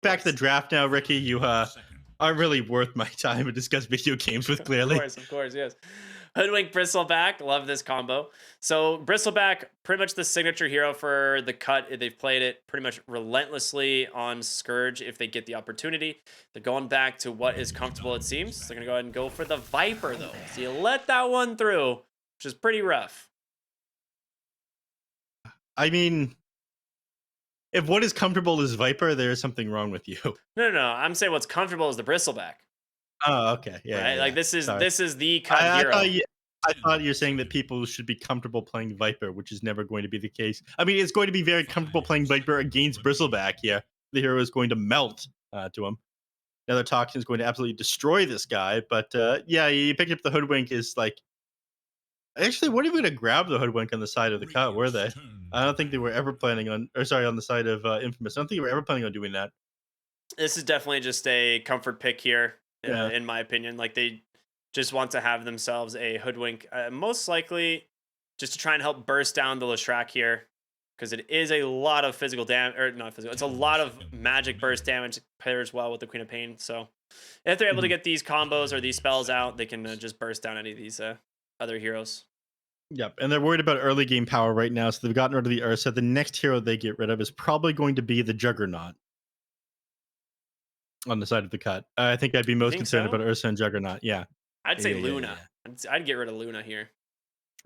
back to the draft now, Ricky. You aren't really worth my time to discuss video games with, clearly. Of course, yes. Hoodwink, Bristleback, love this combo. So Bristleback, pretty much the signature hero for the cut. They've played it pretty much relentlessly on Scourge if they get the opportunity. They're going back to what is comfortable, it seems. They're going to go ahead and go for the Viper, though. So you let that one through, which is pretty rough. I mean, if what is comfortable is Viper, there is something wrong with you. No. I'm saying what's comfortable is the Bristleback. Oh, okay. Yeah. Right? Yeah, Like yeah. this is Sorry. this is the cut I hero. thought you're saying that people should be comfortable playing Viper, which is never going to be the case. I mean, it's going to be very comfortable playing Viper against Bristleback. Yeah, the hero is going to melt to him. Another Toxin is going to absolutely destroy this guy. But yeah, you picked up the Hoodwink is like... Actually, weren't even going to grab the Hoodwink on the side of the cut, were they? I don't think they were ever planning on... Or sorry, on the side of Infamous. I don't think they were ever planning on doing that. This is definitely just a comfort pick here, Yeah. in my opinion. Like they just want to have themselves a Hoodwink, most likely just to try and help burst down the Leshrac here, because it is a lot of physical damage, or not physical. It's a lot of magic burst damage pairs well with the Queen of Pain. So if they're able to get these combos or these spells out, they can just burst down any of these other heroes. Yep, and they're worried about early game power right now, so they've gotten rid of the Ursa. The next hero they get rid of is probably going to be the Juggernaut on the side of the cut. I think I'd be most concerned about Ursa and Juggernaut. Yeah. I'd say Yeah, Luna. yeah. I'd get rid of Luna here.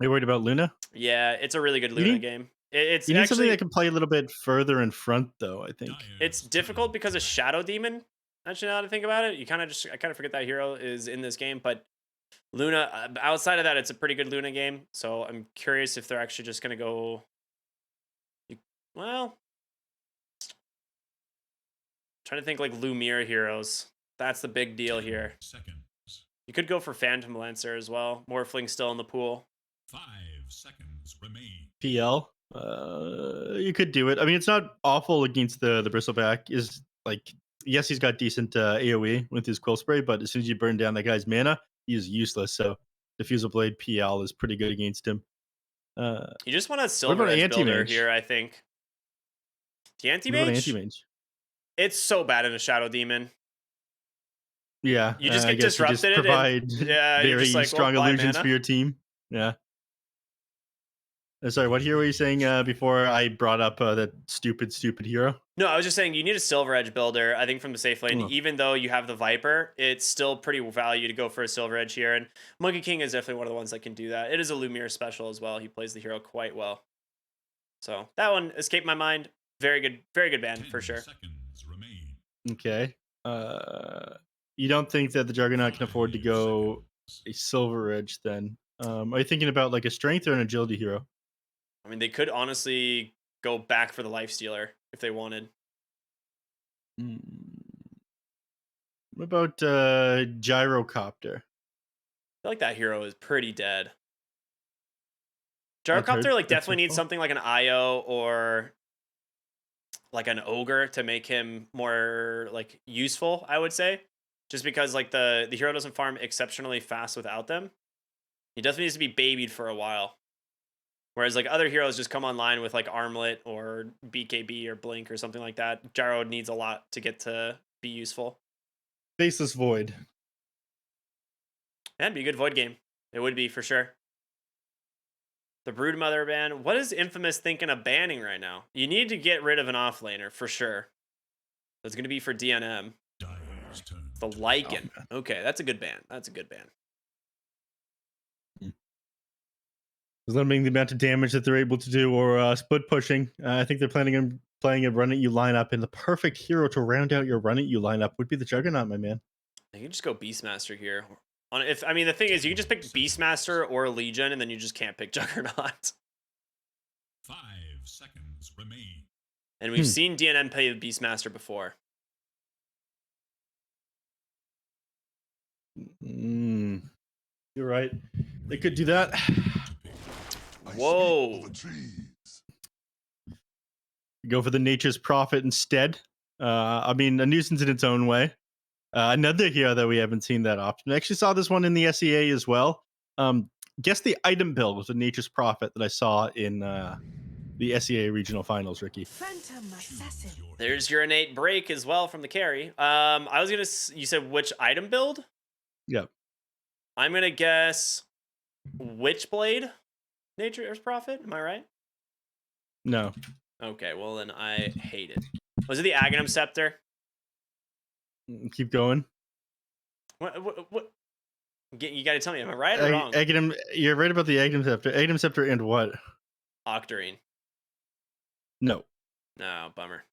You're worried about Luna? Yeah, it's a really good Luna game. It's you need actually something that can play a little bit further in front, though, I think. It's difficult because of Shadow Demon. Actually, now that I think about it, I kind of forget that hero is in this game. But Luna, outside of that, it's a pretty good Luna game. So I'm curious if they're actually just gonna go. Well, trying to think like Lumiere heroes. That's the big deal here. You could go for Phantom Lancer as well. Morphling still in the pool. 5 seconds remain. PL. You could do it. I mean, it's not awful against the Bristleback. Is like, yes, he's got decent AoE with his Quill Spray, but as soon as you burn down that guy's mana, he is useless. So Diffusal Blade PL is pretty good against him. You just want a Silver Edge builder here, I think. The Anti-Mage? It's so bad in a Shadow Demon. Yeah, you just get disrupted. You just provide very like, strong illusions for your team. Yeah. Sorry, what hero were you saying before I brought up that stupid hero? No, I was just saying you need a Silver Edge builder, I think, from the safe lane. Even though you have the Viper, it's still pretty value to go for a Silver Edge here. And Monkey King is definitely one of the ones that can do that. It is a Lumiere special as well. He plays the hero quite well. So that one escaped my mind. Very good ban for sure. Okay. You don't think that the Juggernaut can afford to go a Silver Edge then? Are you thinking about like a strength or an agility hero? I mean, they could honestly go back for the Lifestealer if they wanted. What about Gyrocopter? I feel like that hero is pretty dead. Gyrocopter like definitely needs something like an IO or like an Ogre to make him more like useful, I would say. Just because like the hero doesn't farm exceptionally fast without them. He definitely needs to be babied for a while. Whereas like other heroes just come online with like Armlet or BKB or Blink or something like that. Gyro needs a lot to get to be useful. Faceless Void. That'd be a good Void game. It would be for sure. The Broodmother ban. What is Infamous thinking of banning right now? You need to get rid of an offlaner for sure. That's going to be for DNM. The Lycan. Okay, that's a good ban. That's a good ban. Is limiting the amount of damage that they're able to do, or split pushing. I think they're planning on playing a run at you lineup, and the perfect hero to round out your run at you lineup would be the Juggernaut, my man. You can just go Beastmaster here. I mean, the thing is, you can just pick Beastmaster or Legion, and then you just can't pick Juggernaut. 5 seconds remain. And we've seen DNM play the Beastmaster before. You're right. They could do that. Whoa. Go for the Nature's Prophet instead. I mean, a nuisance in its own way. Another hero that we haven't seen that often. I actually saw this one in the SEA as well. Guess the item build was a Nature's Prophet that I saw in the SEA regional finals, Ricky. Phantom Assassin. There's your innate break as well from the carry. I was gonna. You said which item build? Yep. I'm gonna guess Witchblade, Nature's Prophet. Am I right? No. Okay, well then I hate it. Was it the Aghanim Scepter? Keep going. What? You gotta tell me, am I right or wrong? Aghanim, you're right about the Aghanim Scepter. Aghanim Scepter and what? Octarine. No. No, bummer.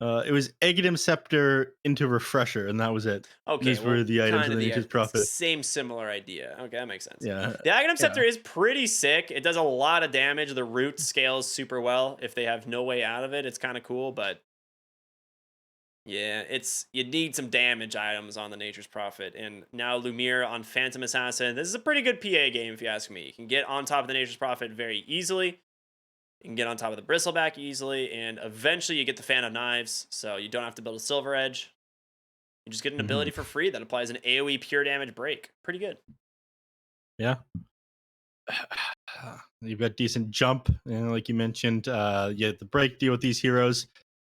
It was Aghanim Scepter into Refresher, and that was it. Okay, These were the items in kinda the Nature's Prophet. Same similar idea. Okay, that makes sense. Yeah. The Aghanim Scepter is pretty sick. It does a lot of damage. The root scales super well. If they have no way out of it, it's kind of cool, but yeah, you need some damage items on the Nature's Prophet. And now Lumiere on Phantom Assassin. This is a pretty good PA game, if you ask me. You can get on top of the Nature's Prophet very easily. You can get on top of the Bristleback easily, and eventually you get the Fan of Knives, so you don't have to build a Silver Edge. You just get an ability for free that applies an AoE pure damage break. Pretty good. Yeah. You've got decent jump, and like you mentioned, the break deal with these heroes.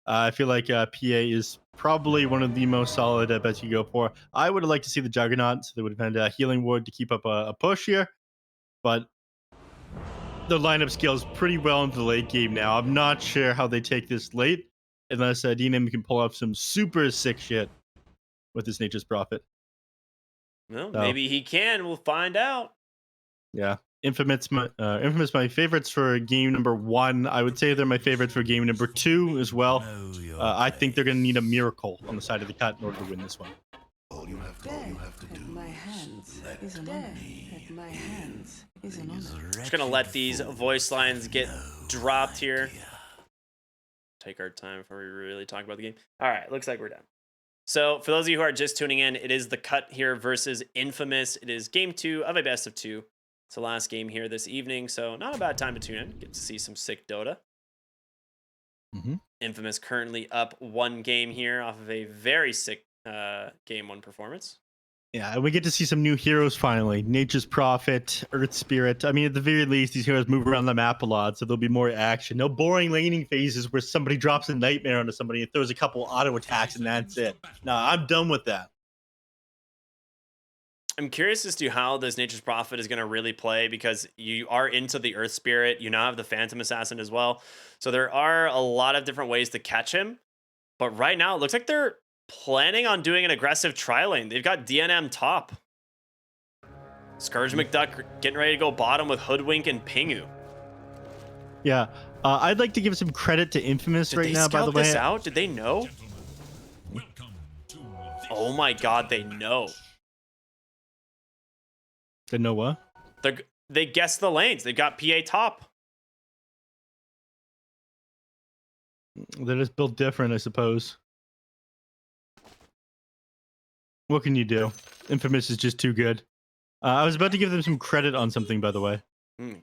I feel like PA is probably one of the most solid bets you go for. I would have liked to see the Juggernaut, so they would have had Healing Ward to keep up a push here, but the lineup scales pretty well into the late game now. I'm not sure how they take this late, unless DNM can pull off some super sick shit with this Nature's Prophet. Well, maybe he can. We'll find out. Yeah. Infamous, my favorites for game number 1. I would say they're my favorites for game number 2 as well. I think they're going to need a miracle on the side of the cut in order to win this one. All you have to do my hands is an honor. At my hands is an honor. Just gonna let these voice lines get dropped here. Take our time before we really talk about the game. All right, looks like we're done. So for those of you who are just tuning in, it is the cut here versus Infamous. It is game 2 of a best of 2. It's the last game here this evening, so not a bad time to tune in. Get to see some sick Dota. Infamous currently up 1 game here off of a very sick game 1 performance. Yeah, and we get to see some new heroes finally. Nature's Prophet, Earth Spirit. I mean, at the very least, these heroes move around the map a lot, so there'll be more action. No boring laning phases where somebody drops a nightmare onto somebody and throws a couple auto attacks and that's it. No, I'm done with that. I'm curious as to how this Nature's Prophet is going to really play, because you are into the Earth Spirit. You now have the Phantom Assassin as well. So there are a lot of different ways to catch him. But right now, it looks like they're planning on doing an aggressive tri-lane. They've got DNM top. Scourge McDuck getting ready to go bottom with Hoodwink and Pingu. Yeah, I'd like to give some credit to Infamous right now, by the way. Did they scout this out? Did they know? Oh my god, they know. They know what? They guessed the lanes. They got PA top. They're just built different, I suppose. What can you do? Infamous is just too good. I was about to give them some credit on something, by the way.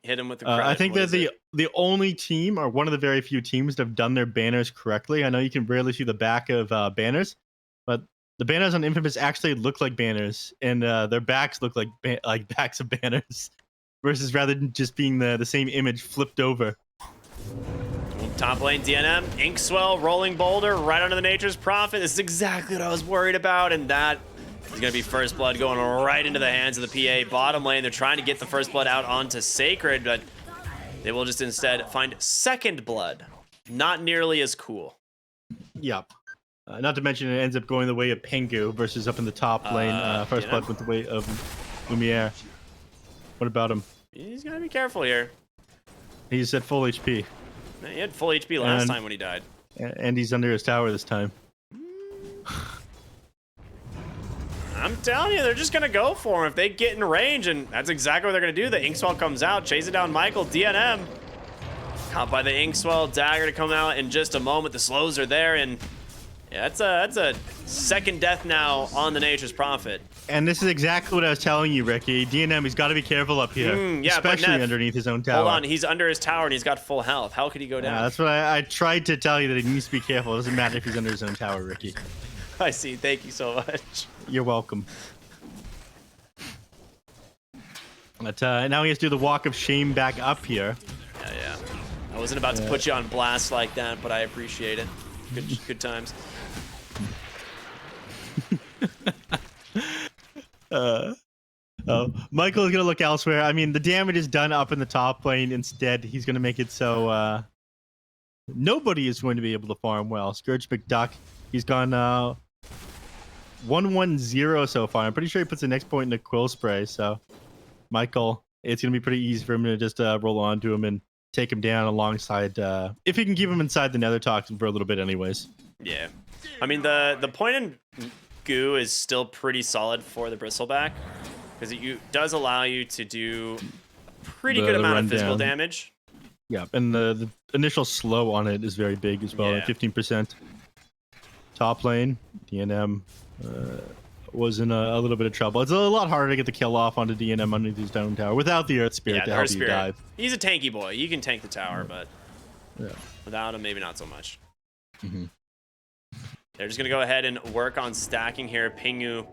Hit them with the credit. I think they're the only team, or one of the very few teams, that have done their banners correctly. I know you can rarely see the back of banners, but the banners on Infamous actually look like banners, and their backs look like backs of banners, versus rather than just being the same image flipped over. Top lane DNM, Inkswell, Rolling Boulder, right under the Nature's Prophet. This is exactly what I was worried about, and that is going to be First Blood going right into the hands of the PA. Bottom lane, they're trying to get the First Blood out onto Sacred, but they will just instead find Second Blood. Not nearly as cool. Yep. Not to mention it ends up going the way of Pengu versus up in the top lane. First Blood went the way of Lumiere. What about him? He's got to be careful here. He's at full HP. He had full HP last time when he died. And he's under his tower this time. I'm telling you, they're just going to go for him if they get in range, and that's exactly what they're going to do. The Inkswell comes out, chasing down Michael. DNM caught by the Inkswell. Dagger to come out in just a moment. The slows are there, and yeah, that's a second death now on the Nature's Prophet. And this is exactly what I was telling you, Ricky. DNM, he's got to be careful up here, yeah, especially underneath his own tower. Hold on, he's under his tower and he's got full health. How could he go down? Yeah, that's what I tried to tell you, that he needs to be careful. It doesn't matter if he's under his own tower, Ricky. I see. Thank you so much. You're welcome. But now he has to do the walk of shame back up here. Yeah. wasn't about to put you on blast like that, but I appreciate it. Good times. Michael's gonna look elsewhere. I mean, the damage is done up in the top lane. Instead, he's gonna make it so nobody is going to be able to farm well. Scourge McDuck, he's gone 1-1-0 so far. I'm pretty sure he puts the next point in the Quill Spray. So, Michael, it's gonna be pretty easy for him to just roll onto him and take him down alongside. If he can keep him inside the Nether Toxin for a little bit, anyways. Yeah, I mean the point in Goo is still pretty solid for the Bristleback because it does allow you to do a pretty good amount of physical damage. Yeah, and the initial slow on it is very big as well, Yeah. at 15%. Top lane, DNM was in a little bit of trouble. It's a lot harder to get the kill off onto DNM underneath his Stone Tower without the Earth Spirit Yeah, to the help Earth you Spirit. dive. He's a tanky boy. He can tank the tower, but Yeah. without him, maybe not so much. Mm-hmm. They're just going to go ahead and work on stacking here. Pingu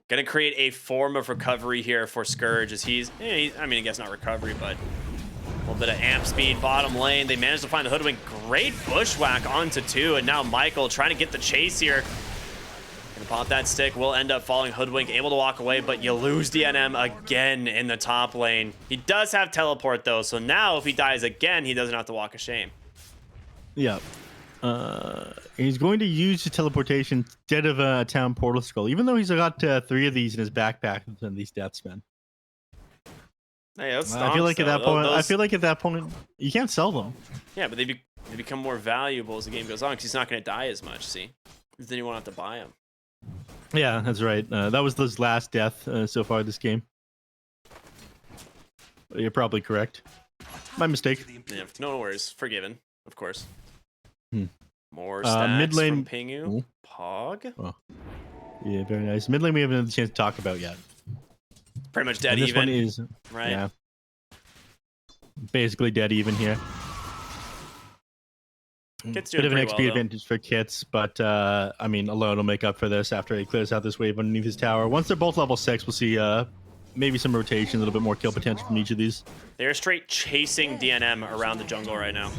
going to create a form of recovery here for Scourge as I mean, I guess not recovery, but a little bit of amp speed bottom lane. They managed to find the Hoodwink. Great bushwhack onto 2, and now Michael trying to get the chase here. Gonna pop that stick, will end up falling. Hoodwink able to walk away, but you lose DNM again in the top lane. He does have teleport though, so now if he dies again, he doesn't have to walk a shame. Yeah. He's going to use the teleportation instead of a town portal scroll, even though he's got 3 of these in his backpack and these deaths, man. Hey, those I feel like stomps, at that though, point, those- I feel like at that point, you can't sell them. Yeah, but they become more valuable as the game goes on because he's not going to die as much, see? Then you won't have to buy them. Yeah, that's right. That was his last death so far this game. You're probably correct. My mistake. Yeah, no worries. Forgiven, of course. Hmm. More stacks mid lane. from Pingu. Ooh. Pog. Oh. Yeah, very nice. Mid lane we haven't had the chance to talk about yet. Pretty much dead And this even. one is right? Yeah. Basically dead even here. Kit's Bit doing of an pretty XP well, though. advantage for Kits, but I mean, Alone will make up for this after he clears out this wave underneath his tower. Once they're both level 6, we'll see maybe some rotation, a little bit more kill potential from each of these. They're straight chasing DNM around the jungle right now.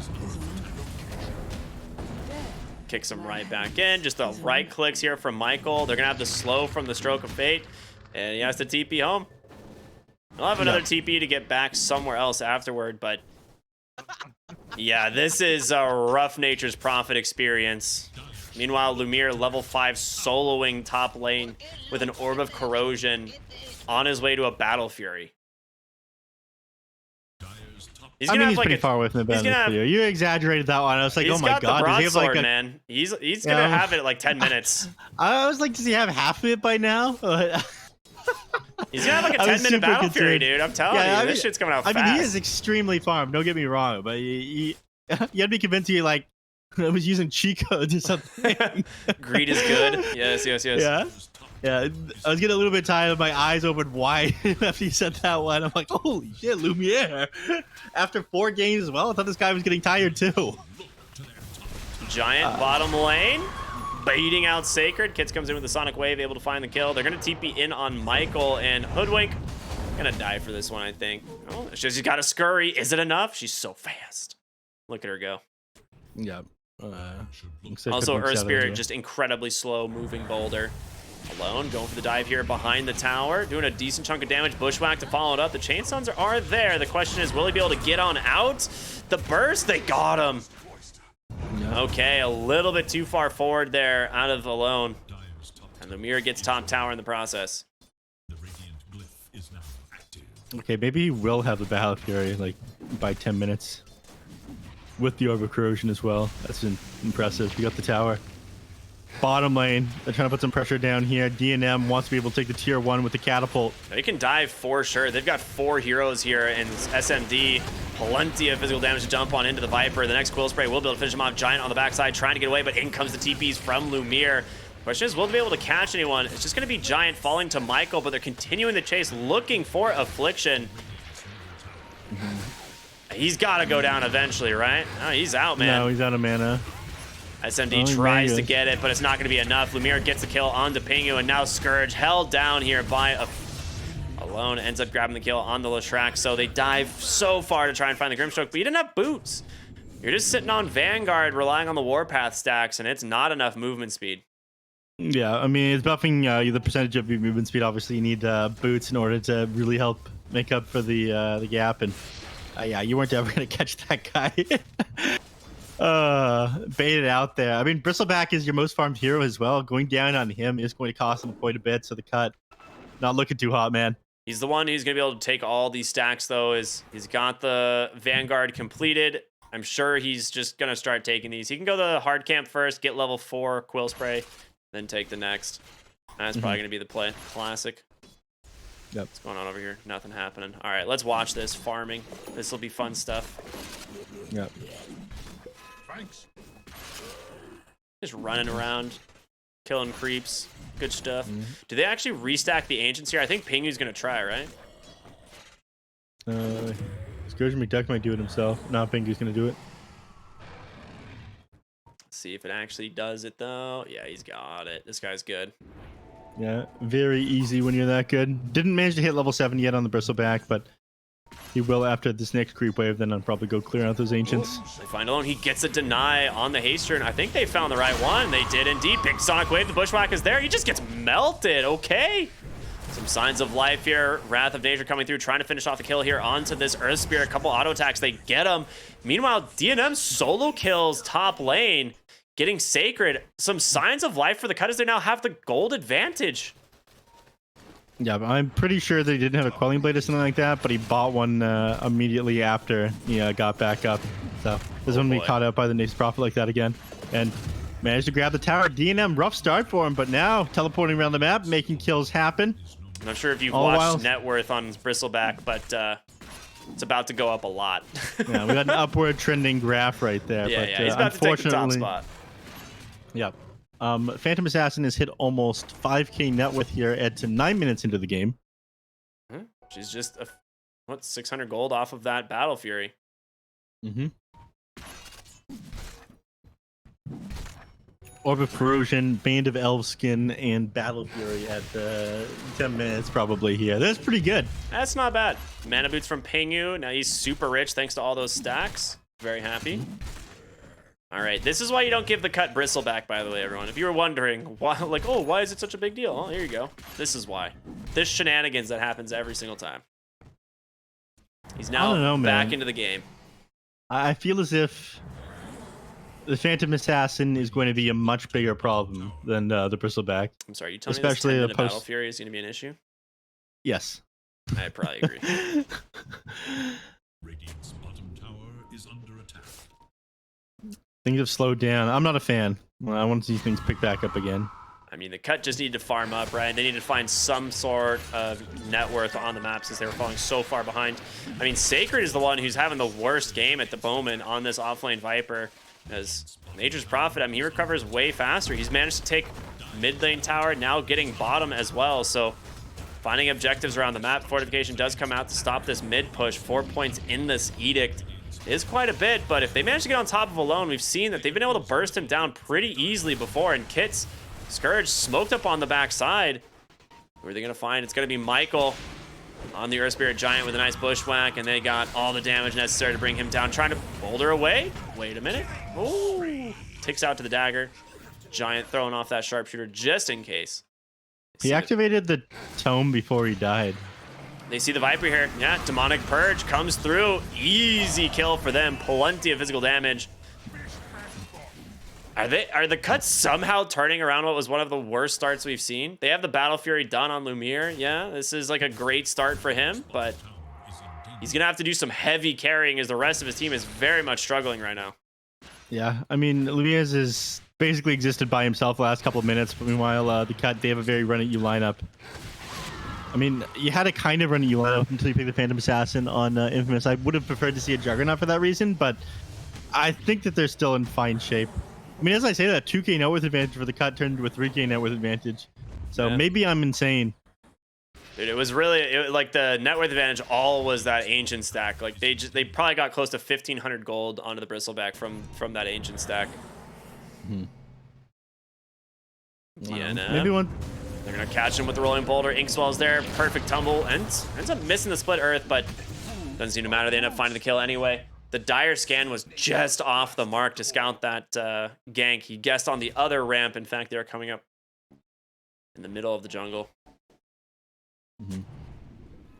Kicks him right back in. Just the right clicks here from Michael. They're going to have the slow from the Stroke of Fate. And he has to TP home. He'll have another TP to get back somewhere else afterward, but... yeah, this is a rough Nature's Prophet experience. Meanwhile, Lumiere, level 5, soloing top lane with an Orb of Corrosion on his way to a Battle Fury. He's I gonna mean, have he's like pretty far away from the he's gonna Battle have- You exaggerated that one. I was like, He's oh my got god, the does he have like broadsword, a... man. He's gonna have it at like 10 minutes. I was like, does he have half of it by now? He's gonna have like a I was 10-minute super Battle Fury, concerned. dude. I'm telling Yeah, you, I this mean- shit's coming out I fast. mean, he is extremely farmed. Don't get me wrong, but you had to be convinced he like was using cheat codes or something. Greed is good. Yes. Yeah, yeah. I was getting a little bit tired. My eyes opened wide after you said that one. I'm like, holy shit, Lumiere. After 4 games as well, I thought this guy was getting tired too. Giant bottom lane. Baiting out Sacred. Kits comes in with the Sonic Wave, able to find the kill. They're going to TP in on Michael, and Hoodwink going to die for this one, I think. Oh, she's got a scurry. Is it enough? She's so fast. Look at her go. Yeah. Also, Earth Spirit, just incredibly slow moving boulder. Alone, going for the dive here behind the tower, doing a decent chunk of damage. Bushwhack to follow it up. The Chainstones are there. The question is, will he be able to get on out? The burst, they got him. Yeah. Okay, a little bit too far forward there out of Alone. And the mirror gets top tower in the process. Okay, maybe he will have the Battle Fury like by 10 minutes with the Orb of Corrosion as well. That's impressive. You got the tower. Bottom lane, they're trying to put some pressure down here. DNM wants to be able to take the tier 1 with the catapult. They can dive for sure. They've got 4 heroes here in SMD. Plenty of physical damage to jump on into the Viper. The next Quill Spray will be able to finish him off. Giant on the backside trying to get away, but in comes the TPs from Lumiere. Question is, will they be able to catch anyone? It's just going to be Giant falling to Michael, but they're continuing the chase, looking for Affliction. He's got to go down eventually, right? Oh, he's out, man. No, he's out of mana. SMD Oh, tries man. to get it, but it's not going to be enough. Lumiere gets the kill onto Pingu, and now Scourge held down here by Alone ends up grabbing the kill on the Leshrac. So they dive so far to try and find the Grimstroke, but he didn't have boots. You're just sitting on Vanguard, relying on the Warpath stacks, and it's not enough movement speed. Yeah, I mean, it's buffing the percentage of your movement speed. Obviously, you need boots in order to really help make up for the gap. And yeah, you weren't ever going to catch that guy. Baited out there. I mean, Bristleback is your most farmed hero as well. Going down on him is going to cost him quite a bit. So the cut, not looking too hot, man. He's the one who's going to be able to take all these stacks, though. He's got the Vanguard completed. I'm sure he's just going to start taking these. He can go the hard camp first, get level 4 Quill Spray, then take the next. That's probably going to be the play. Classic. Yep. What's going on over here? Nothing happening. All right, let's watch this farming. This will be fun stuff. Yep. Thanks. Just running around, killing creeps. Good stuff. Do they actually restack the ancients here? I think Pingu's going to try, right? Scourge McDuck might do it himself. Not Pingu's going to do it. Let's see if it actually does it, though. Yeah, he's got it. This guy's good. Yeah, very easy when you're that good. Didn't manage to hit level 7 yet on the Bristleback, but he will after this next creep wave. Then I'll probably go clear out those ancients. They find alone. He gets a deny on the haster, and I think they found the right one. They did indeed. Big Sonic Wave. The Bushwhack is there. He just gets melted. Okay. Some signs of life here. Wrath of Nature coming through, trying to finish off the kill here onto this Earth Spirit. A couple auto attacks. They get him. Meanwhile, D&M solo kills top lane. Getting Sacred. Some signs of life for the cut as they now have the gold advantage. Yeah, but I'm pretty sure they didn't have a Quelling Blade or something like that, but he bought one immediately after he got back up. So this is when we caught up by the next Prophet like that again. And managed to grab the tower. D&M, rough start for him, but now teleporting around the map, making kills happen. I'm not sure if you've watched net worth on Bristleback, but it's about to go up a lot. Yeah, we got an upward trending graph right there. Yeah, but, yeah, he's about to take the top spot. Yep. Phantom Assassin has hit almost 5k net worth here at 9 minutes into the game. She's just, 600 gold off of that Battle Fury. Orb of Corrosion, Band of Elfskin, and Battle Fury at 10 minutes probably here. That's pretty good. That's not bad. Mana Boots from Pingu. Now he's super rich thanks to all those stacks. Very happy. All right, this is why you don't give the cut Bristleback, by the way, everyone. If you were wondering, why, like, oh, why is it such a big deal? Oh, here you go. This is why. This shenanigans that happens every single time. He's now back into the game. I feel as if the Phantom Assassin is going to be a much bigger problem than the Bristleback. I'm sorry, you telling especially me this 10-minute Battle Fury is going to be an issue? Yes. I probably agree. Radiant's bottom tower is under attack. Things have slowed down. I'm not a fan. I want to see things pick back up again. I mean, the cut just needed to farm up, right? They needed to find some sort of net worth on the map since they were falling so far behind. I mean, Sacred is the one who's having the worst game at the moment on this offlane Viper. As Nature's Prophet, I mean, he recovers way faster. He's managed to take mid lane tower, now getting bottom as well. So finding objectives around the map. Fortification does come out to stop this mid push. 4 points in this Edict is quite a bit, but if they manage to get on top of Alone, we've seen that they've been able to burst him down pretty easily before, and Kit's Scourge smoked up on the backside. Who are they going to find? It's going to be Michael on the Earth Spirit Giant with a nice bushwhack, and they got all the damage necessary to bring him down, trying to boulder away. Wait a minute. Oh, ticks out to the dagger. Giant throwing off that sharpshooter just in case. He activated the tome before he died. They see the Viper here. Yeah, Demonic Purge comes through. Easy kill for them. Plenty of physical damage. Are the cuts somehow turning around what was one of the worst starts we've seen? They have the Battle Fury done on Lumiere. Yeah, this is like a great start for him, but he's going to have to do some heavy carrying as the rest of his team is very much struggling right now. Yeah, I mean, Lumiere is basically existed by himself the last couple of minutes, but meanwhile, the cut, they have a very run-at-you lineup. I mean, you had a kind of run-at-you lineup until you picked the Phantom Assassin on Infamous. I would have preferred to see a Juggernaut for that reason, but I think that they're still in fine shape. I mean, as I say that, 2k net worth advantage for the cut turned into a 3k net worth advantage. So maybe I'm insane. Dude, it was really like the net worth advantage all was that ancient stack. Like they probably got close to 1,500 gold onto the Bristleback from that ancient stack. Yeah, maybe one. They're gonna catch him with the rolling boulder. Inkswell's there, perfect tumble, and ends up missing the split earth, but doesn't seem to matter. They end up finding the kill anyway. The dire scan was just off the mark to scout that gank. He guessed on the other ramp. In fact, they were coming up in the middle of the jungle.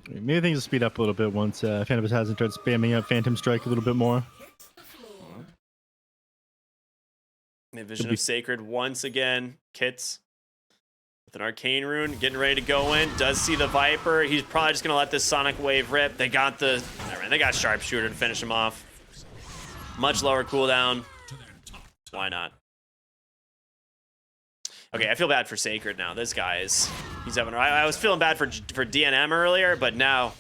Maybe things will speed up a little bit once Phantom Assassin starts spamming up Phantom Strike a little bit more. The Vision of Sacred once again. Kits with an Arcane Rune, getting ready to go in. Does see the Viper. He's probably just going to let this Sonic Wave rip. They got the... They got Sharpshooter to finish him off. Much lower cooldown. Why not? Okay, I feel bad for Sacred now. This guy is... He's having... I was feeling bad for DNM earlier, but now...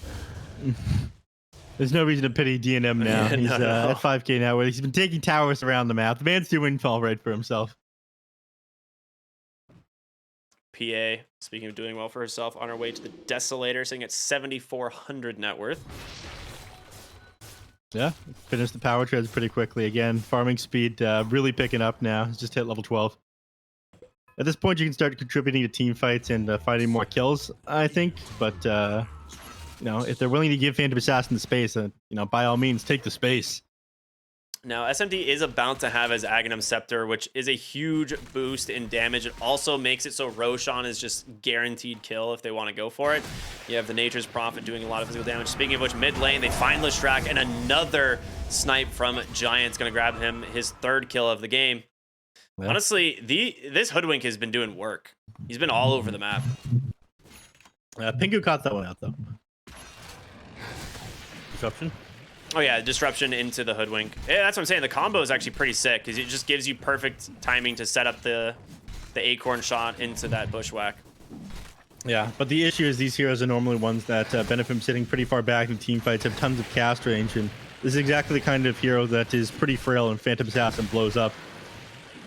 There's no reason to pity DNM now. He's no. at 5k now, where he's been taking towers around the map. The man's doing all right for himself. PA, speaking of doing well for herself, on her way to the Desolator, sitting at 7,400 net worth. Yeah, finished the power treads pretty quickly. Again, farming speed really picking up now. He's just hit level 12. At this point, you can start contributing to team fights and finding more kills, I think. But, you know, if they're willing to give Phantom Assassin the space, you know, by all means, take the space. Now, SMD is about to have his Aghanim Scepter, which is a huge boost in damage. It also makes it so Roshan is just guaranteed kill if they want to go for it. You have the Nature's Prophet doing a lot of physical damage. Speaking of which, mid lane, they find Lestrak, and another snipe from Giant's going to grab him his third kill of the game. Yeah. Honestly, this Hoodwink has been doing work. He's been all over the map. Pingu caught that one out, though. Disruption? Oh yeah, disruption into the Hoodwink. Yeah, that's what I'm saying. The combo is actually pretty sick because it just gives you perfect timing to set up the acorn shot into that bushwhack. Yeah, but the issue is these heroes are normally ones that benefit from sitting pretty far back in team fights, have tons of cast range, and this is exactly the kind of hero that is pretty frail and Phantom Assassin blows up.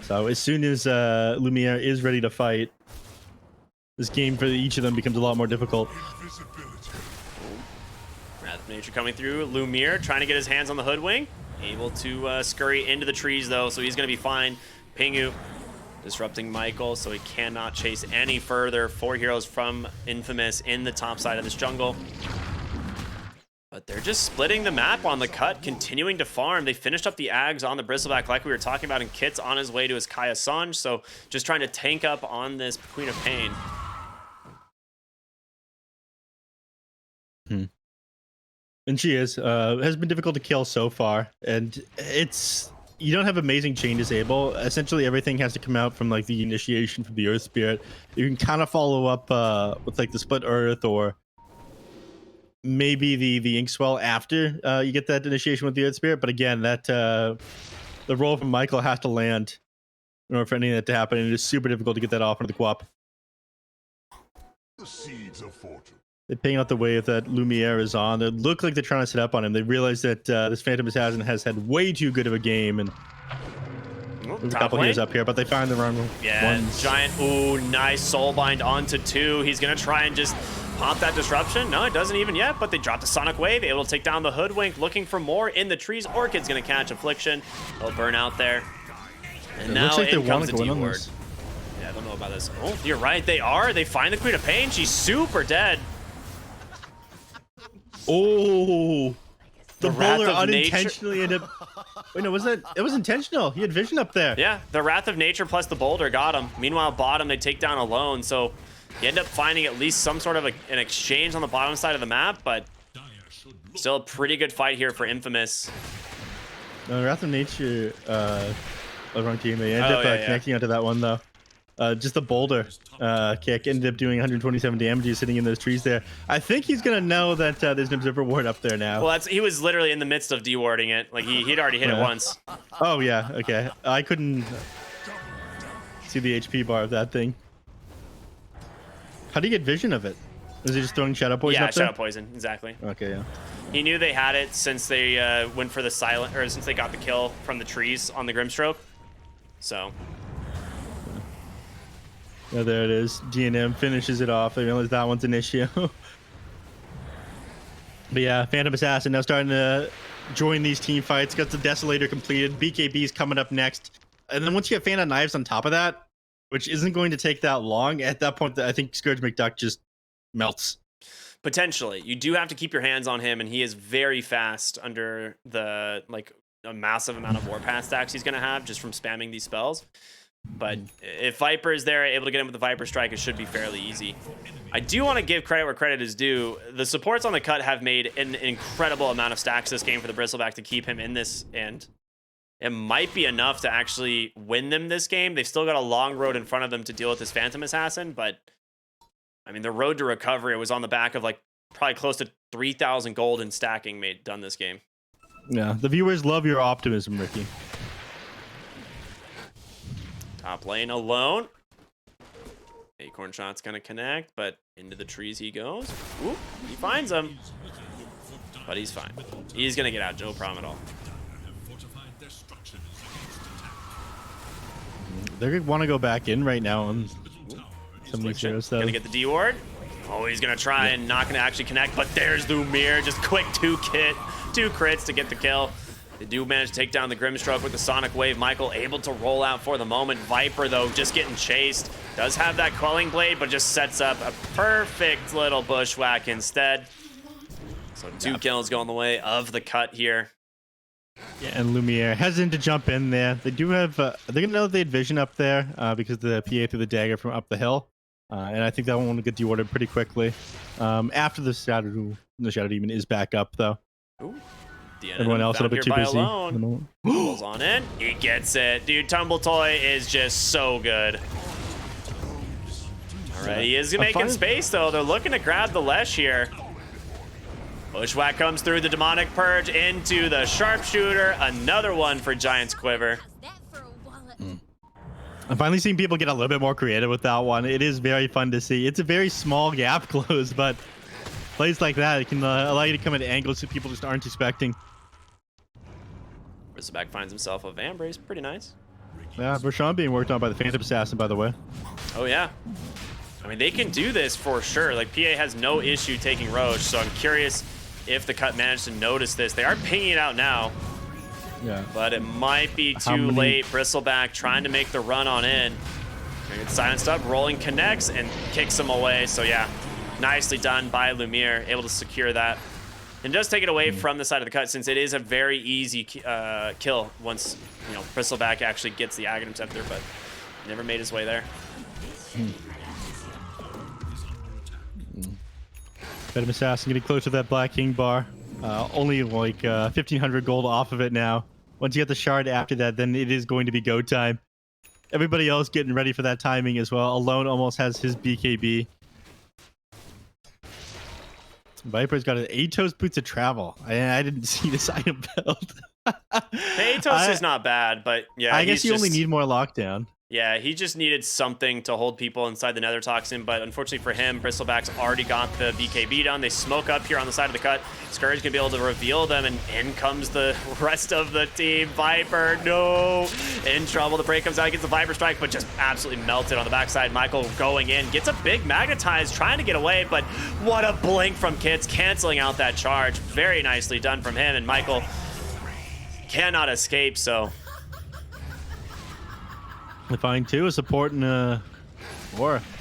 So as soon as Lumiere is ready to fight, this game for each of them becomes a lot more difficult. Wrath of Nature coming through. Lumiere trying to get his hands on the Hoodwink. Able to scurry into the trees, though, so he's going to be fine. Pingu disrupting Michael, so he cannot chase any further. 4 heroes from Infamous in the top side of this jungle. But they're just splitting the map on the cut, continuing to farm. They finished up the Ags on the Bristleback like we were talking about, and Kit's on his way to his Kaya Sanj, so just trying to tank up on this Queen of Pain. And she is. Has been difficult to kill so far, and it's... You don't have amazing chain disable. Essentially, everything has to come out from like the initiation from the Earth Spirit. You can kind of follow up with like the Split Earth, or maybe the Inkswell after you get that initiation with the Earth Spirit. But again, that the roll from Michael has to land in order for any of that to happen. And it is super difficult to get that off into the Quap. The seeds of fortune. They're paying out the wave that Lumiere is on. They look like they're trying to set up on him. They realize that this Phantom Assassin has had way too good of a game, and there's a couple heroes up here, but they find the wrong one. Yeah, Giant, ooh, nice Soulbind onto 2. He's going to try and just pop that disruption. No, it doesn't even yet, but they drop the Sonic Wave, able to take down the Hoodwink, looking for more in the trees. Orchid's going to catch Affliction. They'll burn out there. And now like in comes the D-Ward. Yeah, I don't know about this. Oh, you're right, they are. They find the Queen of Pain. She's super dead. Oh, the bowler unintentionally ended up... Wait, no, was that... It was intentional. He had vision up there. Yeah, the Wrath of Nature plus the boulder got him. Meanwhile, bottom, they take down alone, so you end up finding at least some sort of an exchange on the bottom side of the map, but still a pretty good fight here for Infamous. No, Wrath of Nature, wrong team. They ended up connecting onto that one, though. Just the boulder kick ended up doing 127 damage. He's sitting in those trees there. I think he's gonna know that there's an observer ward up there now. Well, he was literally in the midst of dewarding it. Like he'd already hit it once. Oh yeah, okay. I couldn't see the HP bar of that thing. How do you get vision of it? Was he just throwing Shadow Poison up there? Yeah, Shadow Poison, exactly. Okay, yeah. He knew they had it since they went for the silent, or since they got the kill from the trees on the Grimstroke. So. Yeah, there it is. GNM finishes it off. I realize that one's an issue. But yeah, Phantom Assassin now starting to join these team fights. Got the Desolator completed. BKB's coming up next. And then once you get Phantom Knives on top of that, which isn't going to take that long, at that point, I think Scourge McDuck just melts. Potentially. You do have to keep your hands on him, and he is very fast under the, like, a massive amount of Warpath stacks he's going to have just from spamming these spells. But if Viper is there, able to get him with the Viper Strike, it should be fairly easy. I do want to give credit where credit is due. The supports on the cut have made an incredible amount of stacks this game for the Bristleback to keep him in this, and it might be enough to actually win them this game. They've still got a long road in front of them to deal with this Phantom Assassin, but I mean, the road to recovery was on the back of like probably close to 3,000 gold in stacking done this game. Yeah, the viewers love your optimism, Ricky. Top lane alone. Acorn shot's gonna connect, but into the trees he goes. Ooh, he finds him. But he's fine. He's gonna get out, no problem at all. They're gonna want to go back in right now on some of these heroes, though. Gonna get the D ward. Oh, he's gonna try and not gonna actually connect, but there's Lumiere. Just quick two crits to get the kill. They do manage to take down the Grimstroke with the Sonic Wave. Michael able to roll out for the moment. Viper, though, just getting chased. Does have that Quelling Blade, but just sets up a perfect little bushwhack instead. So 2 kills going the way of the cut here. Yeah, and Lumiere hesitant to jump in there. They do have, they're going to know they had vision up there because the PA threw the dagger from up the hill. And I think that one will get deordered pretty quickly. After the Shadow Demon is back up, though. Ooh. Everyone else a little bit too busy. Pulls on in. He gets it. Dude, Tumble Toy is just so good. All right, he is making space, though. They're looking to grab the Lesh here. Bushwhack comes through the Demonic Purge into the Sharpshooter. Another one for Giant's Quiver. I'm finally seeing people get a little bit more creative with that one. It is very fun to see. It's a very small gap close, but plays like that, it can allow you to come at angles that people just aren't expecting. Bristleback finds himself a Vambrace. Pretty nice. Yeah, Bershon being worked on by the Phantom Assassin, by the way. Oh, yeah. I mean, they can do this for sure. Like, PA has no issue taking Roach, so I'm curious if the cut managed to notice this. They are pinging it out now. Yeah. But it might be too late. Bristleback trying to make the run on in. Gets silenced up, rolling connects, and kicks him away. So, yeah, nicely done by Lumiere, able to secure that. And does take it away from the side of the cut, since it is a very easy kill once, you know, Bristleback actually gets the Aghanim Scepter, but never made his way there. Phantom Assassin getting close to that Black King bar. Only like 1,500 gold off of it now. Once you get the shard after that, then it is going to be go time. Everybody else getting ready for that timing as well. Alone almost has his BKB. Viper's got an Atos Boots of Travel. I didn't see this item build. The Atos is not bad, but yeah. I guess you only need more lockdown. Yeah, he just needed something to hold people inside the Nether Toxin, but unfortunately for him, Bristleback's already got the BKB done. They smoke up here on the side of the cut. Scourge can be able to reveal them, and in comes the rest of the team. Viper, no! In trouble. The break comes out, gets the Viper Strike, but just absolutely melted on the backside. Michael going in, gets a big magnetize, trying to get away, but what a blink from Kits, canceling out that charge. Very nicely done from him, and Michael cannot escape, so... The Fine 2 is supporting or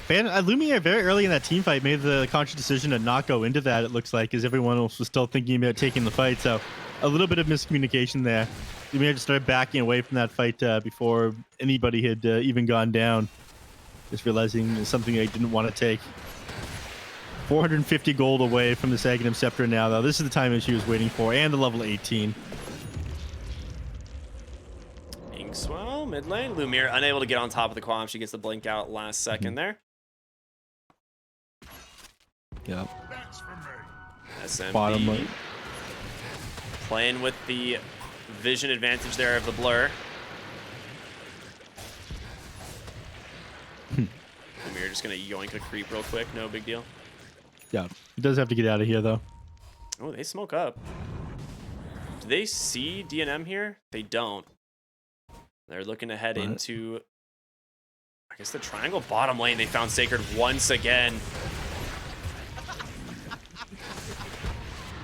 Lumiere very early in that team fight made the conscious decision to not go into that, it looks like, because everyone else was still thinking about taking the fight. So a little bit of miscommunication there. Lumiere just started backing away from that fight before anybody had even gone down. Just realizing it's something they didn't want to take. 450 gold away from the Aghanim Scepter now, though. This is the time she was waiting for, and the level 18. Inkswell, mid lane. Lumiere unable to get on top of the Quam. She gets the blink out last second there. Yep. SMB Bottom lane. Playing with the vision advantage there of the blur. Lumiere just gonna yoink a creep real quick. No big deal. Yeah, he does have to get out of here, though. Oh, they smoke up. Do they see DNM here? They don't. They're looking to head into, I guess, the triangle bottom lane. They found Sacred once again.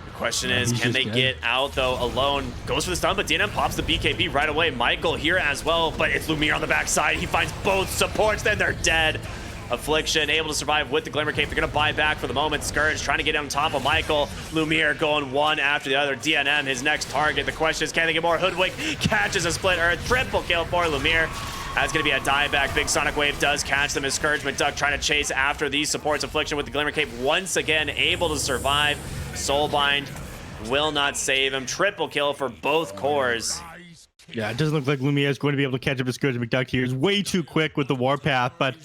The question is, can they get out, though, alone? Goes for the stun, but DNM pops the BKB right away. Michael here as well, but it's Lumiere on the backside. He finds both supports, then they're dead. Affliction able to survive with the Glimmer Cape. They're going to buy back for the moment. Scourge trying to get on top of Michael. Lumiere going one after the other. DNM, his next target. The question is, can they get more? Hoodwink catches a Split Earth. Triple kill for Lumiere. That's going to be a dieback. Big Sonic Wave does catch them as Scourge McDuck trying to chase after these supports. Affliction with the Glimmer Cape once again able to survive. Soulbind will not save him. Triple kill for both cores. Yeah, it doesn't look like Lumiere is going to be able to catch up with Scourge McDuck here. He's way too quick with the Warpath, but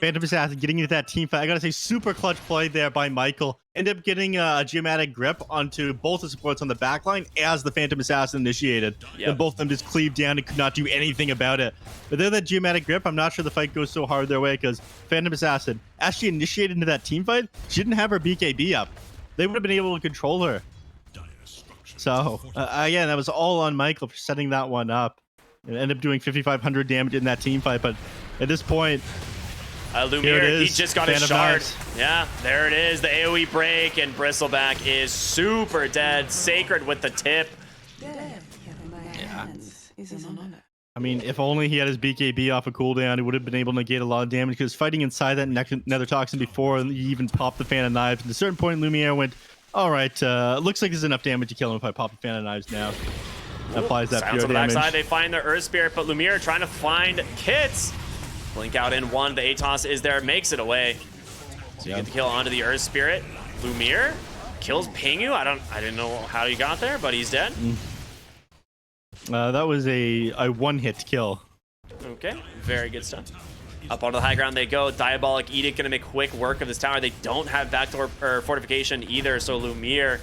Phantom Assassin getting into that team fight. I gotta say, super clutch play there by Michael. Ended up getting a geomatic grip onto both the supports on the backline as the Phantom Assassin initiated. Yep. And both of them just cleaved down and could not do anything about it. But they're that geomatic grip. I'm not sure the fight goes so hard their way because Phantom Assassin, as she initiated into that team fight, she didn't have her BKB up. They would have been able to control her. So, again, that was all on Michael for setting that one up. It ended up doing 5,500 damage in that team fight, but at this point, Lumiere, he just got his shard. Knives. Yeah, there it is. The AoE break, and Bristleback is super dead. Sacred with the tip. Death at my hands is an honor. I mean, if only he had his BKB off a cooldown, he would have been able to negate a lot of damage because fighting inside that nether toxin before he even popped the fan of knives. At a certain point, Lumiere went, all right, looks like there's enough damage to kill him if I pop a fan of knives now. Applies that Silence pure on the damage. backside. They find the Earth Spirit, but Lumiere trying to find Kits. Blink out in one. The Atos is there, makes it away. So you get the kill onto the Earth Spirit. Lumiere kills Pingu. I didn't know how he got there, but he's dead. That was a one-hit kill. Okay, very good stuff. Up onto the high ground they go. Diabolic Edict gonna make quick work of this tower. They don't have backdoor or fortification either, so Lumiere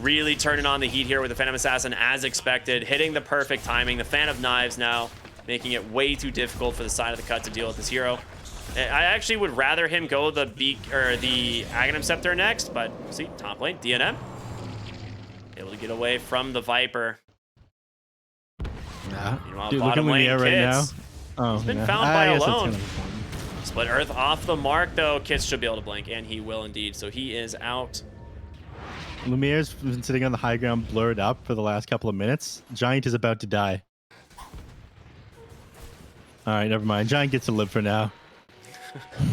really turning on the heat here with the Phantom Assassin as expected, hitting the perfect timing. The Fan of Knives now making it way too difficult for the side of the cut to deal with this hero. I actually would rather him go the Aghanim Scepter next, but see, top lane, DNM. Able to get away from the Viper. Yeah. Meanwhile, Dude, look at bottom lane, Lumiere right now. Kits. Oh, He's been yeah. found by I guess that's Alone. kind of fun. Split Earth off the mark, though. Kits should be able to blink, and he will indeed. So he is out. Lumiere's been sitting on the high ground blurred up for the last couple of minutes. Giant is about to die. All right, never mind. Giant gets to live for now.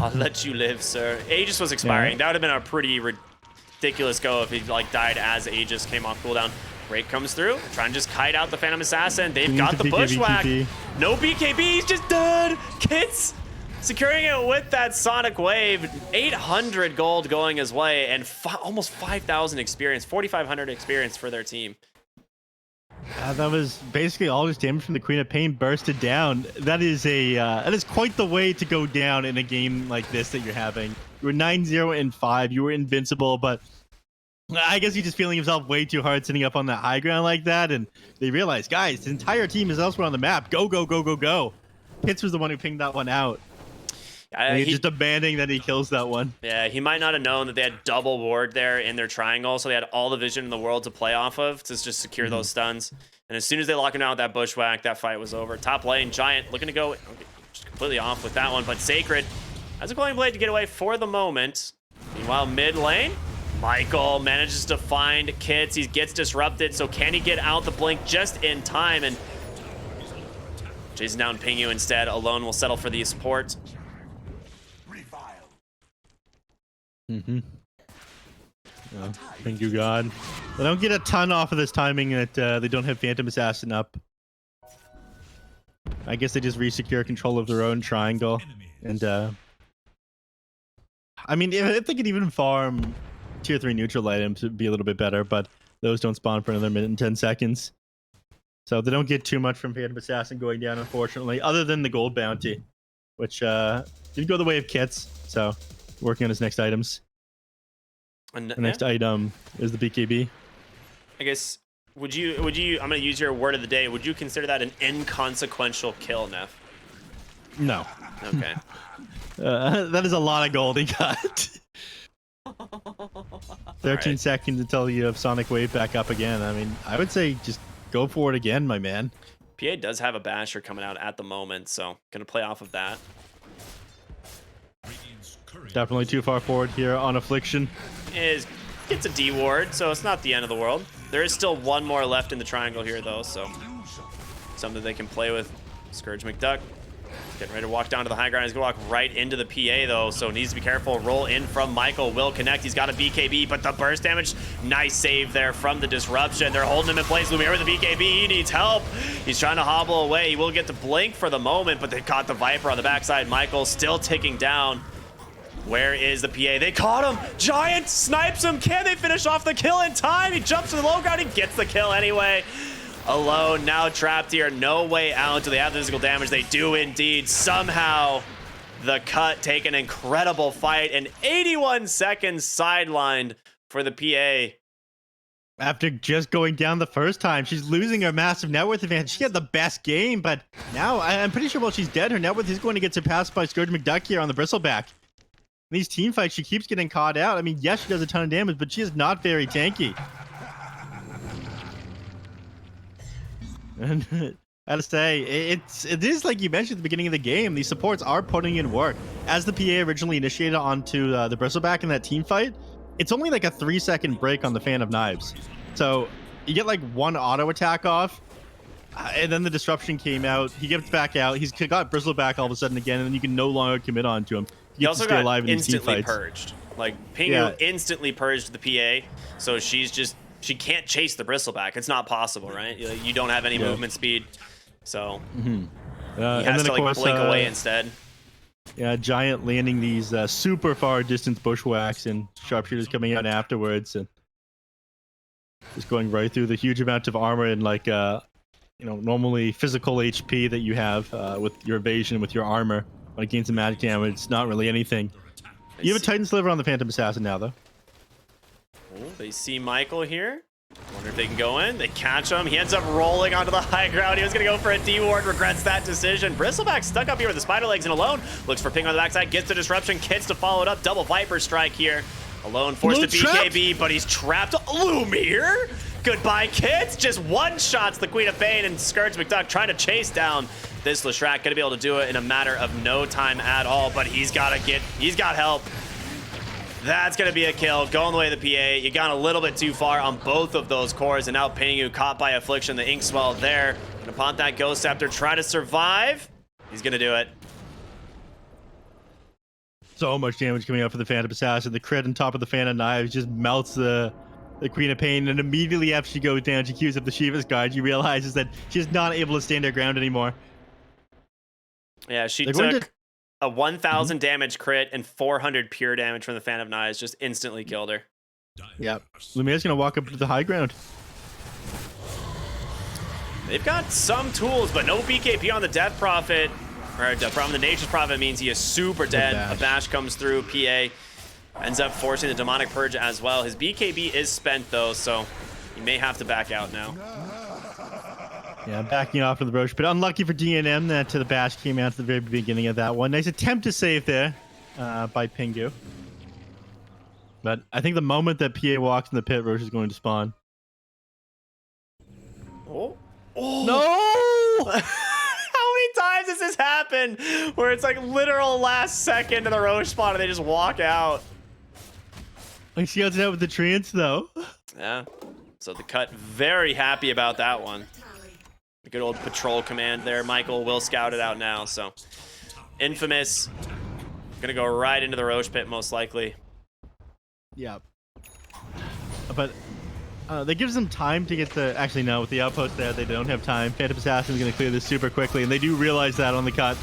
I'll let you live, sir. Aegis was expiring. Yeah. That would have been a pretty ridiculous go if he like died as Aegis came off cooldown. Break comes through, trying to just kite out the Phantom Assassin. They've got the bushwhack. No BKB, he's just dead. Kits securing it with that Sonic Wave. 800 gold going his way, and almost 5,000 experience, 4,500 experience for their team. That was basically all his damage from the Queen of Pain bursted down. That is quite the way to go down in a game like this that you're having. You were 9-0 and 5. You were invincible, but I guess he's just feeling himself way too hard sitting up on that high ground like that. And they realized, guys, his entire team is elsewhere on the map. Go, go, go, go, go. Pitts was the one who pinged that one out. And he's just demanding that he kills that one. Yeah, he might not have known that they had double ward there in their triangle, so they had all the vision in the world to play off of to just secure those stuns. And as soon as they lock him down with that bushwhack, that fight was over. Top lane, Giant looking to go just completely off with that one, but Sacred has a Glowing Blade to get away for the moment. Meanwhile, mid lane, Michael manages to find Kits. He gets disrupted, so can he get out the blink just in time? And chasing down Pingu instead. Alone will settle for the support. Thank you, God. They don't get a ton off of this timing that they don't have Phantom Assassin up. I guess they just re-secure control of their own triangle. And, I mean, if they could even farm tier 3 neutral items, it'd be a little bit better, but those don't spawn for another minute and 10 seconds. So they don't get too much from Phantom Assassin going down, unfortunately, other than the gold bounty, which did go the way of Kits, so working on his next items. And, the next item is the BKB. I guess, would you, I'm going to use your word of the day, would you consider that an inconsequential kill, neph? No. Okay. That is a lot of gold he got. 13 seconds until you have Sonic Wave back up again. I mean, I would say just go for it again, my man. PA does have a basher coming out at the moment, so gonna play off of that. Definitely too far forward here on Affliction. Gets a D ward, so it's not the end of the world. There is still one more left in the triangle here, though, so something they can play with. Scourge McDuck Getting ready to walk down to the high ground. He's going to walk right into the PA, though, so needs to be careful. Roll in from Michael. Will connect. He's got a BKB, but the burst damage, nice save there from the disruption. They're holding him in place. Lumiere with the BKB. He needs help. He's trying to hobble away. He will get to blink for the moment, but they caught the Viper on the backside. Michael still ticking down. Where is the PA? They caught him. Giant snipes him. Can they finish off the kill in time? He jumps to the low ground. He gets the kill anyway. Alone, now trapped here. No way out. Do they have the physical damage? They do indeed. Somehow, the cut take an incredible fight. And 81 seconds sidelined for the PA. After just going down the first time, she's losing her massive net worth advantage. She had the best game, but now I'm pretty sure while she's dead, her net worth is going to get surpassed by Scourge McDuck here on the Bristleback. In these team fights, she keeps getting caught out. I mean, yes, she does a ton of damage, but she is not very tanky. And I gotta say, it is like you mentioned at the beginning of the game, these supports are putting in work. As the PA originally initiated onto the Bristleback in that team fight, it's only like a 3-second break on the Fan of Knives. So you get like one auto attack off, and then the disruption came out. He gets back out. He's got Bristleback all of a sudden again, and then you can no longer commit on to him. He also got instantly purged. Like, Pingu instantly purged the PA, so she can't chase the Bristleback. It's not possible, right? You don't have any movement speed, so he has to like blink away instead. Yeah, Giant landing these super far distance bushwhacks and sharpshooters coming out afterwards, and just going right through the huge amount of armor and like normally physical HP that you have with your evasion, with your armor. When it gains some magic damage, it's not really anything. You have a Titan Sliver on the Phantom Assassin now, though. Oh, they see Michael here. Wonder if they can go in. They catch him. He ends up rolling onto the high ground. He was going to go for a D-ward. Regrets that decision. Bristleback stuck up here with the spider legs and Alone. Looks for Ping on the backside. Gets the disruption. Kits to follow it up. Double Viper strike here. Alone forced to BKB, but he's trapped. Lumiere? Goodbye, Kits. Just one-shots the Queen of Pain, and Scourge McDuck trying to chase down this Leshrac. Gonna be able to do it in a matter of no time at all, but he's got help. That's gonna be a kill. Going the way of the PA. You got a little bit too far on both of those cores, and now Pingu caught by Affliction, the Inkswell there. Gonna pop that Ghost Scepter, try to survive. He's gonna do it. So much damage coming out for the Phantom Assassin. The crit on top of the Fan of Knives just melts the Queen of Pain, and immediately after she goes down, she queues up the Shiva's Guard. She realizes that she's not able to stand her ground anymore. Yeah, she took a 1,000 damage crit and 400 pure damage from the Fan of Knives. Just instantly killed her. Yep. Lumiere's going to walk up to the high ground. They've got some tools, but no BKP on the Death Prophet. Or from the Nature's Prophet means he is super dead. A bash comes through. PA ends up forcing the Demonic Purge as well. His BKB is spent, though, so he may have to back out now. Yeah, backing off of the Roche, but unlucky for DNM that the bash came out at the very beginning of that one. Nice attempt to save there by Pingu. But I think the moment that PA walks in the pit, Roche is going to spawn. Oh. No! How many times has this happened where it's like literal last second of the Roche spawn and they just walk out? Like she got out with the trance, though. Yeah. So the cut, very happy about that one. The good old patrol command there. Michael will scout it out now. So Infamous gonna go right into the Roche pit most likely. Yeah. But that gives them time to get the... Actually, no. With the outpost there, they don't have time. Phantom Assassin is going to clear this super quickly, and they do realize that on the cut.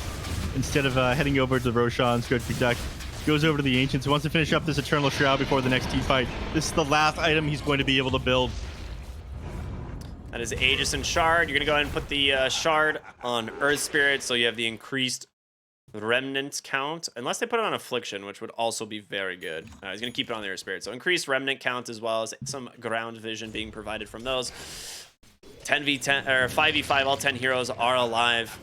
Instead of heading over to the Roshan, Scourge McDuck goes over to the Ancients. He wants to finish up this Eternal Shroud before the next team fight. This is the last item he's going to be able to build. That is Aegis and Shard. You're going to go ahead and put the Shard on Earth Spirit, so you have the increased Remnant count. Unless they put it on Affliction, which would also be very good. He's going to keep it on the Earth Spirit. So increased Remnant count as well as some ground vision being provided from those. 10v10 or 5v5, all 10 heroes are alive.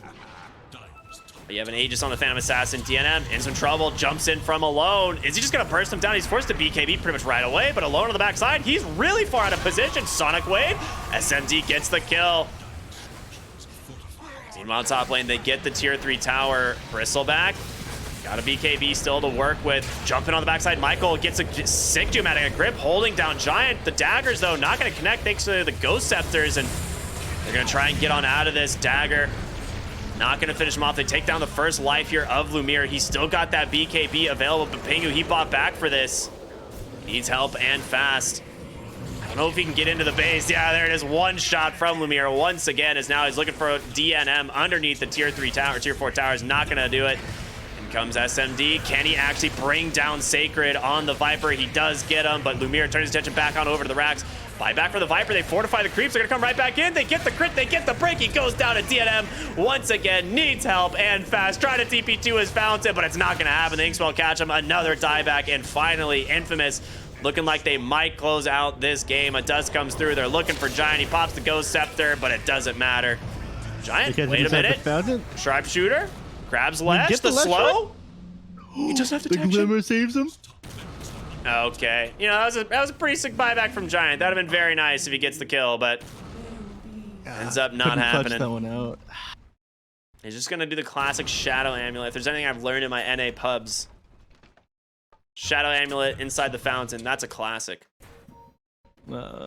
But you have an Aegis on the Phantom Assassin. DNM in some trouble, jumps in from Alone. Is he just going to burst him down? He's forced to BKB pretty much right away, but Alone on the backside, he's really far out of position. Sonic Wave, SMD gets the kill. Meanwhile, top lane, they get the tier 3 tower. Bristleback, got a BKB still to work with. Jumping on the backside, Michael gets a sick Geomatic grip, holding down Giant. The daggers, though, not going to connect thanks to the Ghost Scepters, and they're going to try and get on out of this. Dagger Not going to finish him off. They take down the first life here of Lumiere. He's still got that BKB available, but Pingu, he bought back for this. Needs help and fast. I don't know if he can get into the base. Yeah, there it is. One shot from Lumiere once again, as now he's looking for a DNM underneath the tier 3 tower, tier 4 towers. Not going to do it. In comes SMD. Can he actually bring down Sacred on the Viper? He does get him, but Lumiere turns his attention back on over to the racks. Buyback for the Viper. They fortify the creeps. They're going to come right back in. They get the crit. They get the break. He goes down to DNM once again. Needs help and fast. Trying to TP to his fountain, but it's not going to happen. The Inks will catch him. Another dieback. And finally, Infamous looking like they might close out this game. A dust comes through. They're looking for Giant. He pops the Ghost Scepter, but it doesn't matter. Giant, wait a minute. Sharpshooter. Grabs Lesh. The slow. He doesn't have to touch him. The Glimmer saves him. Okay, you know, that was a pretty sick buyback from Giant. That'd have been very nice if he gets the kill, but ends up not happening. That one out. He's just gonna do the classic Shadow Amulet. If there's anything I've learned in my NA pubs, Shadow Amulet inside the fountain. That's a classic.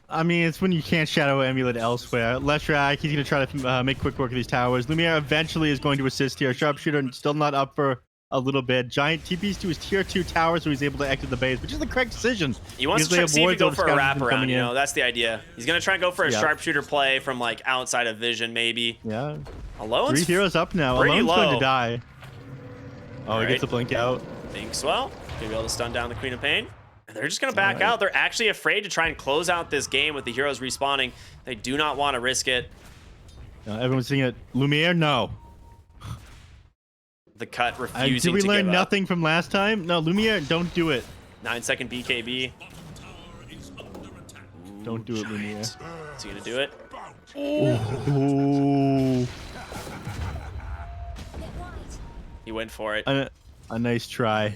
I mean, it's when you can't Shadow Amulet elsewhere. Leshrak, he's gonna try to make quick work of these towers. Lumiere eventually is going to assist here. Sharpshooter still not up for a little bit. Giant TPs to his tier 2 tower, so he's able to exit the base, which is the correct decision. He wants to see if he go for a wraparound, you know, that's the idea. He's going to try and go for a sharpshooter play from, like, outside of vision, maybe. Yeah. Alone's 3 heroes up now. Alone's going to die. Oh, he gets the blink out. Thinks well. Going to be able to stun down the Queen of Pain. And they're just going to back out. They're actually afraid to try and close out this game with the heroes respawning. They do not want to risk it. Everyone's seeing it. Lumiere, no. The cut refusing to give up. Did we learn nothing from last time? No, Lumiere, don't do it. 9-second BKB. Don't do it, Lumiere. Is he gonna do it? Ooh. He went for it. A nice try.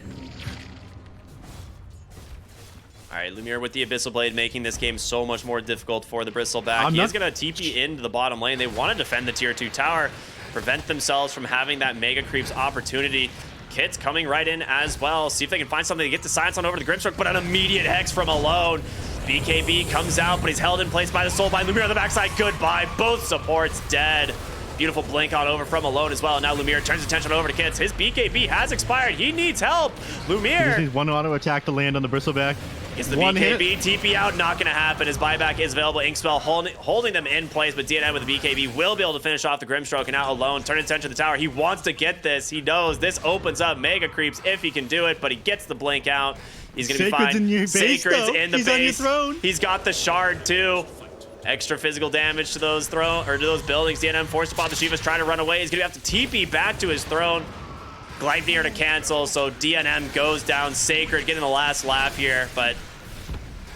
All right, Lumiere with the Abyssal Blade, making this game so much more difficult for the Bristleback. He is gonna TP into the bottom lane. They want to defend the tier 2 tower, prevent themselves from having that Mega Creeps opportunity. Kit's coming right in as well. See if they can find something to get the silence on over the Grimstroke, but an immediate Hex from Alone. BKB comes out, but he's held in place by the Soul Bind. Lumiere on the backside, goodbye. Both supports dead. Beautiful blink on over from Alone as well. Now Lumiere turns attention over to Kits. His BKB has expired. He needs help. Lumiere. He just needs one auto attack to land on the Bristleback. Is the BKB TP out? Not going to happen. His buyback is available. Inkspell holding them in place, but DNM with the BKB will be able to finish off the Grimstroke. And now Alone turn attention to the tower. He wants to get this. He knows this opens up Mega Creeps if he can do it, but he gets the blink out. He's going to be fine. In your base, Sacred's in the He's base. On your throne. He's got the shard too. Extra physical damage to those to those buildings. DNM forced to pop the Shiva's trying to run away. He's going to have to TP back to his throne. Gleipnir to cancel, so DNM goes down. Sacred getting the last laugh here, but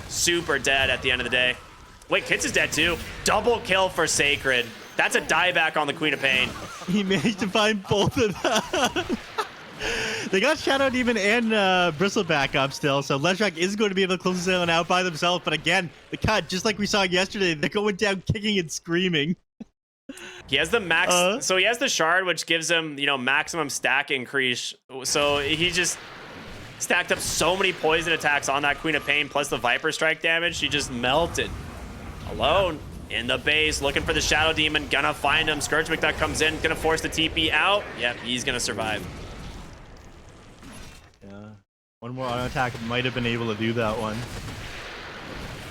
super dead at the end of the day. Wait, Kits is dead too. Double kill for Sacred. That's a dieback on the Queen of Pain. He managed to find both of them. They got Shadow Demon and Bristleback up still, so Leshrak is going to be able to close this one out by themselves. But again, the cut, just like we saw yesterday, they're going down kicking and screaming. He has the max, so he has the shard, which gives him, you know, maximum stack increase. So he just stacked up so many poison attacks on that Queen of Pain, plus the Viper Strike damage. He just melted. Alone in the base, looking for the Shadow Demon, gonna find him. Scourge McDuck comes in, gonna force the TP out. Yep, he's gonna survive. Yeah, one more auto attack might have been able to do that one.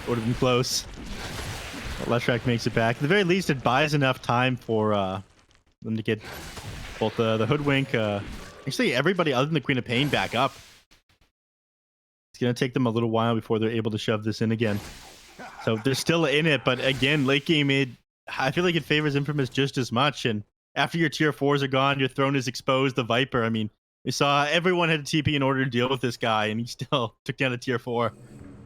Would have been close. Leshrak makes it back. At the very least, it buys enough time for them to get both the Hoodwink, actually everybody other than the Queen of Pain back up. It's going to take them a little while before they're able to shove this in again. So they're still in it, but again, late game, I feel like it favors Infamous just as much. And after your tier 4s are gone, your throne is exposed, the Viper. I mean, we saw everyone had a TP in order to deal with this guy, and he still took down a tier 4.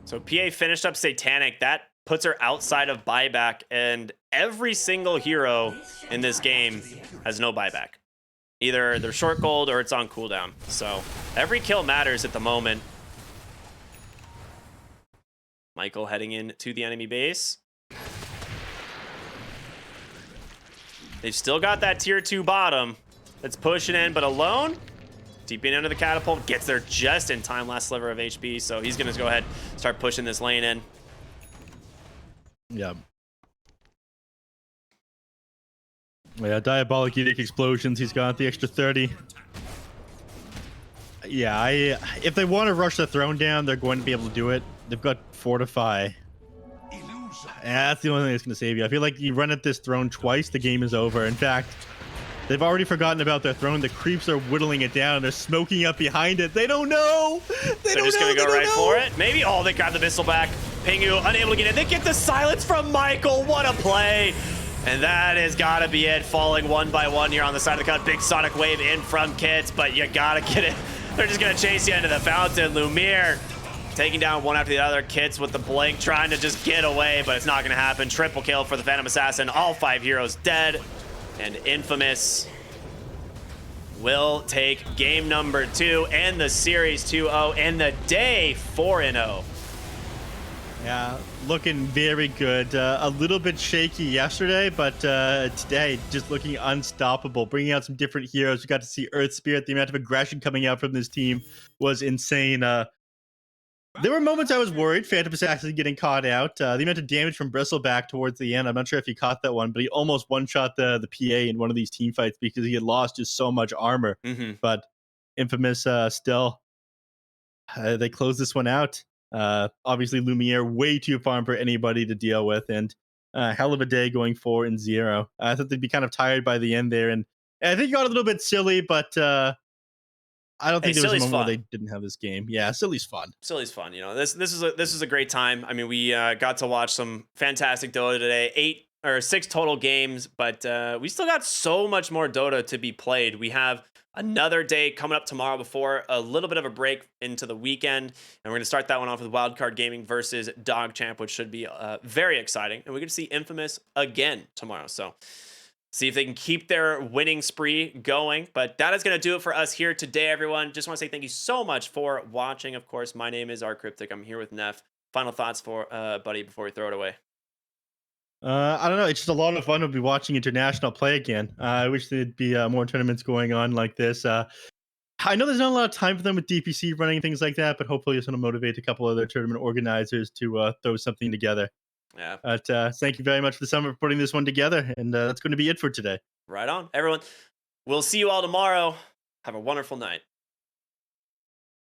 So PA finished up Satanic. That puts her outside of buyback, and every single hero in this game has no buyback. Either they're short gold or it's on cooldown. So every kill matters at the moment. Michael heading in to the enemy base. They've still got that tier 2 bottom that's pushing in, but Alone TPing under the catapult, gets there just in time, last sliver of HP, so he's gonna go ahead start pushing this lane in. Yeah. Yeah, Diabolic Edict Explosions. He's got the extra 30. Yeah, if they want to rush the throne down, they're going to be able to do it. They've got Fortify. Yeah, that's the only thing that's going to save you. I feel like you run at this throne twice, the game is over. In fact, they've already forgotten about their throne. The creeps are whittling it down. They're smoking up behind it. They don't know. They're just going to go right for it. Maybe. Oh, they grab the missile back. Pingu unable to get in. They get the silence from Michael. What a play. And that has got to be it. Falling one by one here on the side of the cut. Big Sonic Wave in from Kits, but you got to get it. They're just going to chase you into the fountain. Lumiere taking down one after the other. Kits with the blink, trying to just get away, but it's not going to happen. Triple kill for the Phantom Assassin. All 5 heroes dead. And Infamous will take game number 2 and the series 2-0 and the day 4-0. Yeah, looking very good. A little bit shaky yesterday, but today just looking unstoppable. Bringing out some different heroes. We got to see Earth Spirit. The amount of aggression coming out from this team was insane. There were moments I was worried Phantom Assassin getting caught out. The amount of damage from Bristleback towards the end, I'm not sure if he caught that one, but he almost one-shot the PA in one of these team fights because he had lost just so much armor. But Infamous still, they closed this one out. Obviously, Lumiere way too farm for anybody to deal with, and hell of a day going 4-0. I thought they'd be kind of tired by the end there, and I think it got a little bit silly, but I don't think there was a moment where they didn't have this game. Yeah, Silly's fun. Silly's fun. You know, this is a great time. I mean, we got to watch some fantastic Dota today. 6 total games, but we still got so much more Dota to be played. We have another day coming up tomorrow before a little bit of a break into the weekend, and we're going to start that one off with Wildcard Gaming versus DogChamp, which should be very exciting. And we get to see Infamous again tomorrow, so see if they can keep their winning spree going. But that is going to do it for us here today, everyone. Just want to say thank you so much for watching. Of course, my name is rkryptic. I'm here with Neph. Final thoughts for buddy before we throw it away. I don't know. It's just a lot of fun to be watching international play again. I wish there'd be more tournaments going on like this. I know there's not a lot of time for them with DPC running things like that, but hopefully it's going to motivate a couple other tournament organizers to throw something together. Yeah. But thank you very much for the summer for putting this one together, and that's going to be it for today. Right on, everyone. We'll see you all tomorrow. Have a wonderful night.